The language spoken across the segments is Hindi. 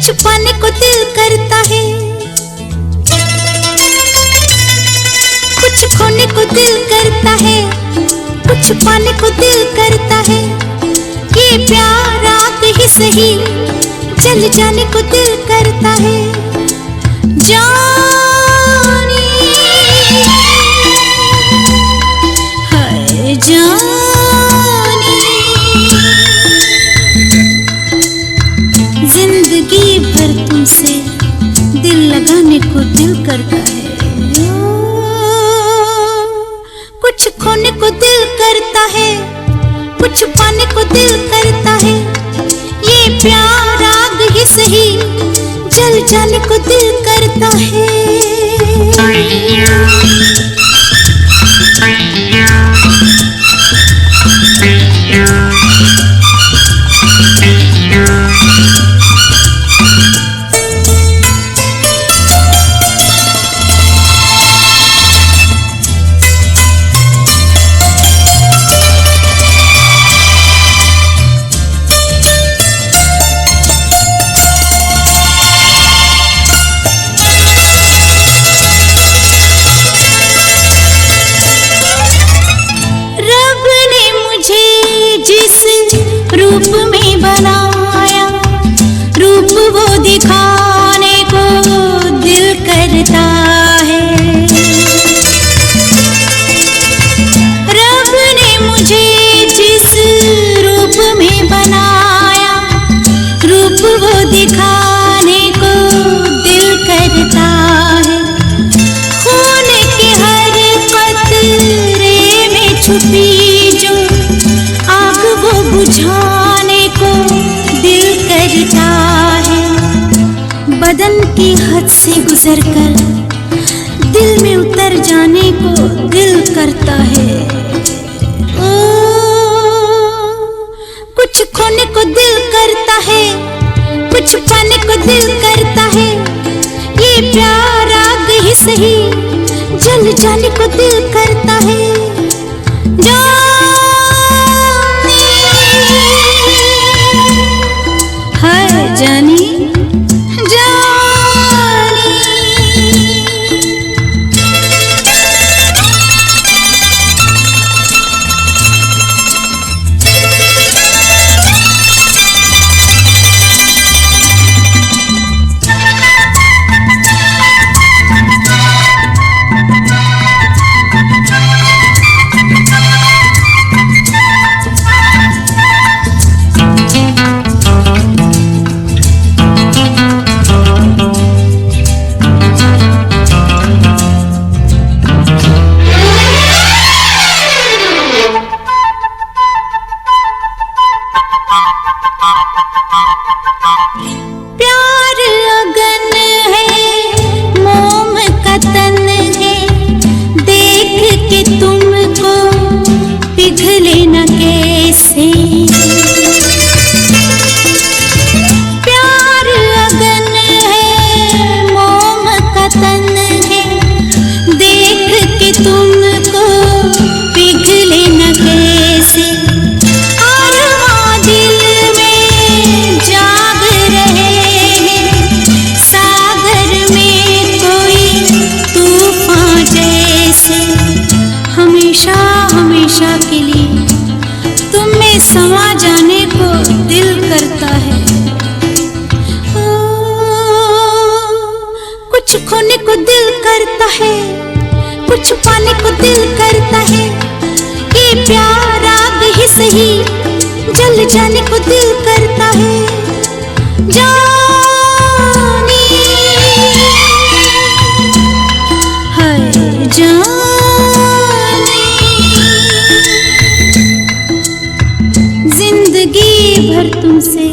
कुछ पाने को दिल करता है, कुछ खोने को दिल करता है, कुछ पाने को दिल करता है। ये प्यार आग ही सही, जल जाने को दिल करता है। जानी हाय जानी, जिंदगी भर तुमसे दिल लगाने को दिल करता है। कुछ खोने को दिल करता है, कुछ पाने को दिल करता है। ये प्यार आग ही सही, जल जाने को दिल करता है। रूप में बनाया, रूप वो दिखाने को दिल करता है। रब ने मुझे जिस रूप में बनाया, रूप वो दिखाने को दिल करता है। खून के हर कतरे में छुपी जो आग वो बुझाने को दिल करता है। बदन की हद से गुजरकर दिल में उतर जाने को दिल करता है। ओ, कुछ खोने को दिल करता है, कुछ पाने को दिल करता है। ये प्यार आग ही सही, जल जाने को दिल करता है। जानी हमेशा के लिए तुम में समा जाने को दिल करता है। ओ, कुछ खोने को दिल करता है, कुछ पाने को दिल करता है। ये प्यार आग ही सही, जल जाने को दिल करता है। जानी हाय जानी, जिंदगी भर तुमसे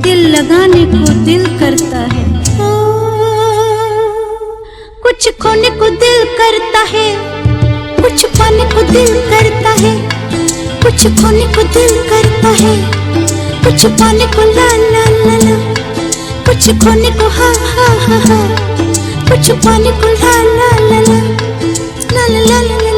दिल लगाने को दिल करता है। ओ, कुछ खोने को दिल करता है, कुछ पाने को दिल करता है। कुछ खोने को दिल करता है, कुछ पाने को ला ला ला ला, कुछ खोने को हा हा हा हा, कुछ पाने को ला ला ला ला ला ला ला ला।